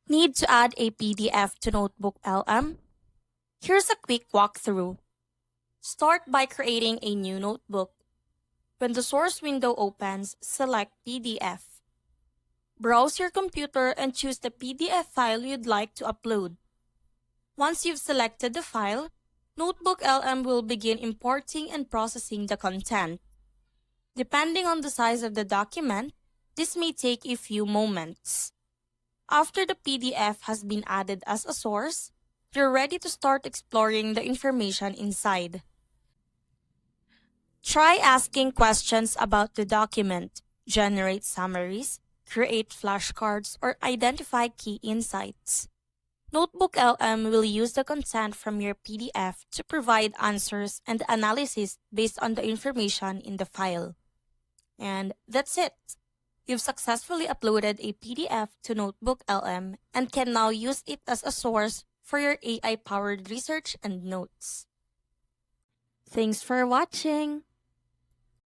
Need to add a PDF to NotebookLM? Here's a quick walkthrough. Start by creating a new notebook. When the source window opens, select PDF. Browse your computer and choose the PDF file you'd like to upload. Once you've selected the file, NotebookLM will begin importing and processing the content. Depending on the size of the document, this may take a few moments. After the PDF has been added as a source, you're ready to start exploring the information inside. Try asking questions about the document, generate summaries, create flashcards, or identify key insights. NotebookLM will use the content from your PDF to provide answers and analysis based on the information in the file. And that's it. You've successfully uploaded a PDF to NotebookLM and can now use it as a source for your AI-powered research and notes. Thanks for watching!